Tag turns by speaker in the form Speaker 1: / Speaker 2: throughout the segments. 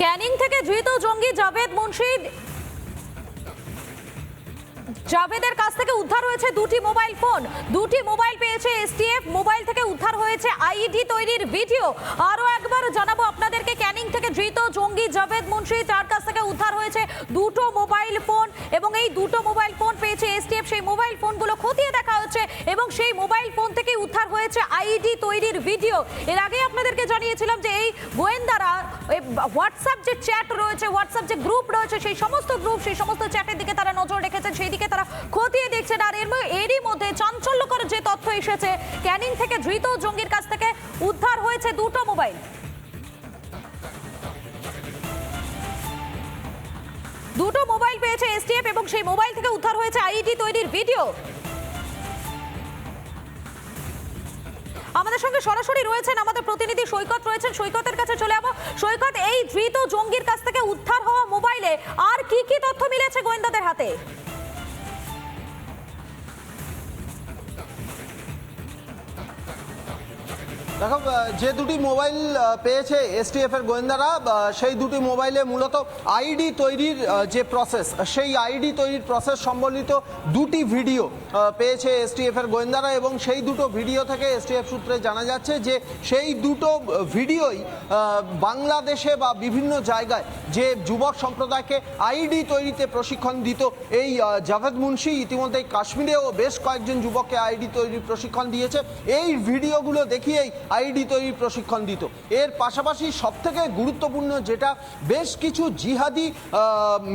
Speaker 1: ক্যানিং থেকে ধৃত জঙ্গি জাভেদ মুন্সি জাভেদের কাছ থেকে উদ্ধার হয়েছে দুটি মোবাইল ফোন। দুটি মোবাইল পেয়েছে এসটিএফ। মোবাইল থেকে উদ্ধার হয়েছে আইডি তৈরির ভিডিও। আরো একবার জানাবো আপনাদেরকে, ক্যানিং থেকে ধৃত জঙ্গি জাভেদ মুন্সি, তার কাছ থেকে উদ্ধার হয়েছে দুটো মোবাইল ফোন এবং এই দুটো মোবাইল ফোন পেয়েছে এসটিএফ। সেই মোবাইল ফোনগুলো খতিয়ে দেখা হচ্ছে এবং সেই মোবাইল ফোন থেকে উদ্ধার হয়েছে আইডি তৈরির ভিডিও। এর আগে আপনাদেরকে জানিয়েছিলাম যে এই গোয়েন্দারা হোয়াটসঅ্যাপ যে চ্যাট রয়েছে, হোয়াটসঅ্যাপ যে গ্রুপ রয়েছে, সেই সমস্ত গ্রুপ, সেই সমস্ত চ্যাটের দিকে তারা নজর রেখেছেন, সেই দিকে তারা খতিয়ে দেখছেন। আর এরই মধ্যে চাঞ্চল্যকর যে তথ্য এসেছে, ক্যানিং থেকে ধৃত জঙ্গির কাছ থেকে উদ্ধার হয়েছে দুটো মোবাইল। দুটো মোবাইল পেয়েছে এসটিএফ এবং সেই মোবাইল থেকে উদ্ধার হয়েছে আইডি তৈরির ভিডিও। আমাদের সঙ্গে সরাসরি রয়েছেন আমাদের প্রতিনিধি সৈকত রয়েছেন, সৈকতের কাছে চলে যাবো। সৈকত, এই ধৃত জঙ্গির কাছ থেকে উদ্ধার হওয়া মোবাইলে আর কি কি তথ্য মিলেছে গোয়েন্দাদের হাতে?
Speaker 2: দেখো, যে দুটি মোবাইল পেয়েছে এসটিএফ এর গোয়েন্দারা, সেই দুটি মোবাইলে মূলত আইডি তৈরির যে প্রসেস, সেই আইডি তৈরির প্রসেস সম্বলিত দুটি ভিডিও পেয়েছে এসটিএফ এর গোয়েন্দারা এবং সেই দুটো ভিডিও থেকে এসটিএফ সূত্রে জানা যাচ্ছে যে সেই দুটো ভিডিওই বাংলাদেশে বা বিভিন্ন জায়গায় যে যুবক সম্প্রদায়কে আইডি তৈরিতে প্রশিক্ষণ দিত এই জাভেদ মুন্সি, ইতিমধ্যেই কাশ্মীরেও বেশ কয়েকজন যুবককে আইডি তৈরির প্রশিক্ষণ দিয়েছে। এই ভিডিওগুলো দেখিয়েই আইডি তৈরির প্রশিক্ষণ দিত। এর পাশাপাশি সবথেকে গুরুত্বপূর্ণ যেটা, বেশ কিছু জিহাদি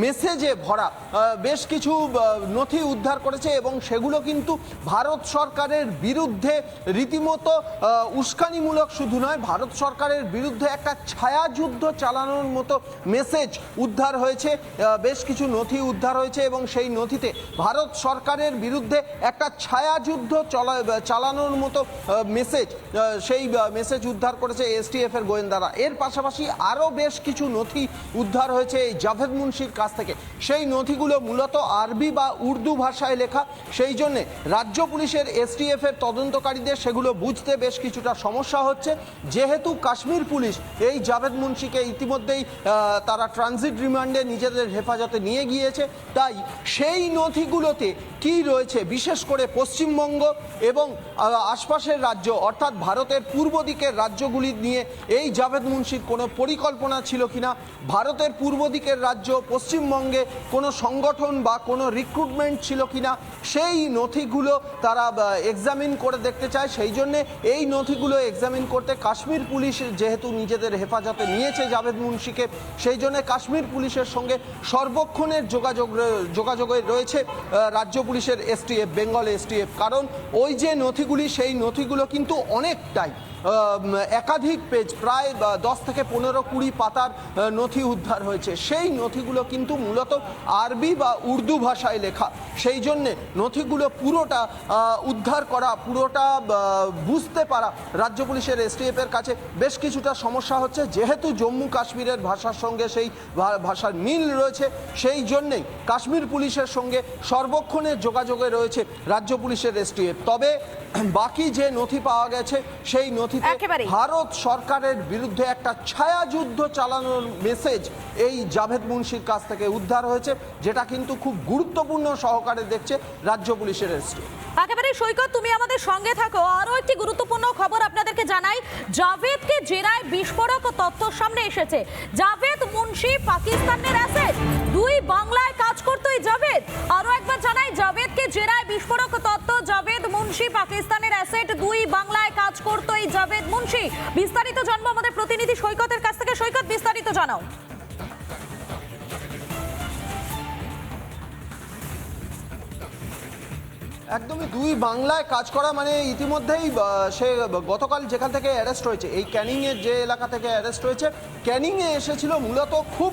Speaker 2: মেসেজে ভরা বেশ কিছু নথি উদ্ধার করেছে এবং সেগুলো কিন্তু ভারত সরকারের বিরুদ্ধে রীতিমতো উস্কানিমূলক শুধু নয়, ভারত সরকারের বিরুদ্ধে একটা ছায়াযুদ্ধ চালানোর মতো মেসেজ উদ্ধার হয়েছে। বেশ কিছু নথি উদ্ধার হয়েছে এবং সেই নথিতে ভারত সরকারের বিরুদ্ধে একটা ছায়াযুদ্ধ চালানোর মতো মেসেজ, সেই মেসেজ উদ্ধার করেছে এসটিএফ এর গোয়েন্দারা। এর পাশাপাশি আরও বেশ কিছু নথি উদ্ধার হয়েছে এই জাভেদ মুন্সির কাছ থেকে। সেই নথিগুলো মূলত আরবি বা উর্দু ভাষায় লেখা, সেই জন্যে রাজ্য পুলিশের এসটিএফ এর তদন্তকারীদের সেগুলো বুঝতে বেশ কিছুটা সমস্যা হচ্ছে। যেহেতু কাশ্মীর পুলিশ এই জাভেদ মুন্সিকে ইতিমধ্যেই তারা ট্রানজিট রিমান্ডে নিজেদের হেফাজতে নিয়ে গিয়েছে, তাই সেই নথিগুলোতে কি রয়েছে, বিশেষ করে পশ্চিমবঙ্গ এবং আশপাশের রাজ্য অর্থাৎ ভারতের পূর্ব দিকের রাজ্যগুলি নিয়ে এই জাভেদ মুন্সির কোনো পরিকল্পনা ছিল কিনা, ভারতের পূর্ব দিকের রাজ্য পশ্চিমবঙ্গে কোনো সংগঠন বা কোনো রিক্রুটমেন্ট ছিল কিনা, সেই নথিগুলো তারা এক্সামিন করে দেখতে চায়। সেই জন্যে এই নথিগুলো এক্সামিন করতে কাশ্মীর পুলিশ যেহেতু নিজেদের হেফাজতে নিয়েছে জাভেদ মুন্সিকে, সেই জন্য কাশ্মীর পুলিশের সঙ্গে সর্বক্ষণের যোগাযোগে রয়েছে রাজ্য পুলিশের এসটিএফ, বেঙ্গল এসটিএফ। কারণ ওই যে নথিগুলি, সেই নথিগুলো কিন্তু অনেকটাই একাধিক পেজ, প্রায় 10 থেকে 15-20 পাতার নথি উদ্ধার হয়েছে। সেই নথিগুলো কিন্তু মূলত আরবি বা উর্দু ভাষায় লেখা, সেই জন্যে নথিগুলো পুরোটা উদ্ধার করা, পুরোটা বুঝতে পারা রাজ্য পুলিশের এসটিএফ এর কাছে বেশ কিছুটা সমস্যা হচ্ছে। যেহেতু জম্মু কাশ্মীরের ভাষার সঙ্গে সেই ভাষার মিল রয়েছে, সেই জন্যেই কাশ্মীর পুলিশের সঙ্গে সর্বক্ষণের যোগাযোগে রয়েছে রাজ্য পুলিশের এসটিএফ। তবে বাকি যে নথি পাওয়া গেছে, সেই নথিতে ভারত সরকারের বিরুদ্ধে একটা ছায়াযুদ্ধ চালানোর মেসেজ এই জাভেদ মুন্সির কাছ থেকে উদ্ধার হয়েছে, যেটা কিন্তু খুব গুরুত্বপূর্ণ সহকারে দেখছে রাজ্য পুলিশের এসটিএফ।
Speaker 1: একেবারে সৈকত, তুমি আমাদের সঙ্গে থাকো। আরো একটি গুরুত্বপূর্ণ খবর আপনাদেরকে জানাই, জাভেদকে জেরায় বিস্ফোরক তথ্য সামনে এসেছে। জাভেদ মুন্সি পাকিস্তানের অ্যাসেট, দুই বাংলায় কাজ করতো এই জাভেদ। আরো একবার জানাই, জাভেদকে জেরায় বিস্ফোরক তথ্য, জাভেদ মুন্সি পাকিস্তানের অ্যাসেট, দুই বাংলায় কাজ করতো এই জাভেদ মুন্সি। বিস্তারিত জানবো আমাদের প্রতিনিধি সৈকতের কাছ থেকে। সৈকত, বিস্তারিত জানাও।
Speaker 2: একদমই দুই বাংলায় কাজ করা মানে ইতিমধ্যেই সে গতকাল যেখান থেকে অ্যারেস্ট হয়েছে, এই ক্যানিংয়ের যে এলাকা থেকে অ্যারেস্ট হয়েছে, ক্যানিংয়ে এসেছিল মূলত খুব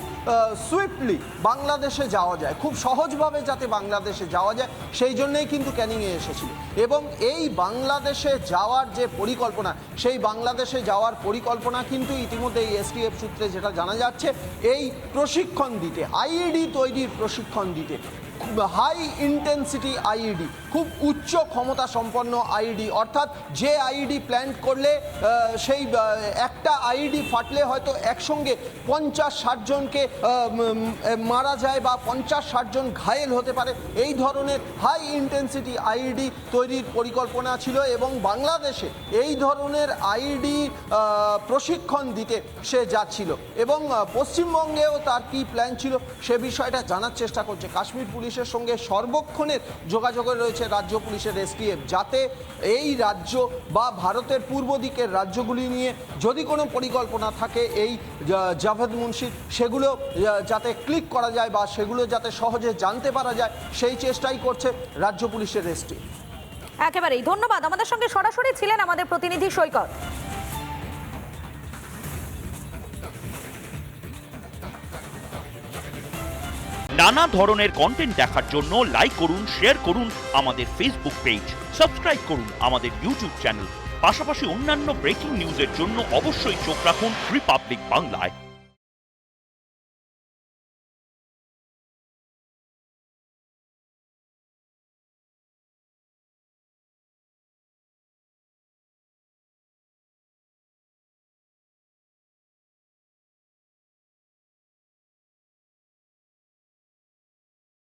Speaker 2: সুইফটলি বাংলাদেশে যাওয়া যায়, খুব সহজভাবে যাতে বাংলাদেশে যাওয়া যায়, সেই জন্যেই কিন্তু ক্যানিংয়ে এসেছিল। এবং এই বাংলাদেশে যাওয়ার যে পরিকল্পনা, সেই বাংলাদেশে যাওয়ার পরিকল্পনা কিন্তু ইতিমধ্যে এই এসটিএফ সূত্রে যেটা জানা যাচ্ছে, এই প্রশিক্ষণ দিতে, আইইডি তৈরির প্রশিক্ষণ দিতে হাই ইন্টেন্সিটি আইইডি, খুব উচ্চ ক্ষমতা সম্পন্ন আইইডি, অর্থাৎ যে আইইডি প্ল্যান করলে সেই একটা আইইডি ফাটলে হয়তো একসঙ্গে 50-60 জনকে মারা যায় বা 50-60 জন ঘায়েল হতে পারে, এই ধরনের হাই ইন্টেন্সিটি আইইডি তৈরির পরিকল্পনা ছিল এবং বাংলাদেশে এই ধরনের আইইডি প্রশিক্ষণ দিতে সে যাচ্ছিল এবং পশ্চিমবঙ্গেও তার কি প্ল্যান ছিল সে বিষয়টা জানার চেষ্টা করছে। কাশ্মীর পুলিশের সঙ্গে সর্বক্ষণের যোগাযোগে রয়েছে রাজ্য পুলিশের এসটিএফ, যাতে এই রাজ্য বা ভারতের পূর্ব দিকের রাজ্যগুলি নিয়ে যদি কোনো পরিকল্পনা থাকে এই জাভেদ মুন্সির, সেগুলো যাতে ক্লিক করা যায় বা সেগুলো যাতে সহজে জানতে পারা যায়, সেই চেষ্টাই করছে রাজ্য পুলিশের এসটিএফ।
Speaker 1: একেবারেই ধন্যবাদ। আমাদের সঙ্গে সরাসরি ছিলেন আমাদের প্রতিনিধি সৈকত।
Speaker 3: নানা ধরনের কন্টেন্ট দেখার জন্য লাইক করুন, শেয়ার করুন আমাদের ফেসবুক পেজ, সাবস্ক্রাইব করুন আমাদের ইউটিউব চ্যানেল। পাশাপাশি অন্যান্য ব্রেকিং নিউজের জন্য অবশ্যই চোখ রাখুন রিপাবলিক বাংলায়।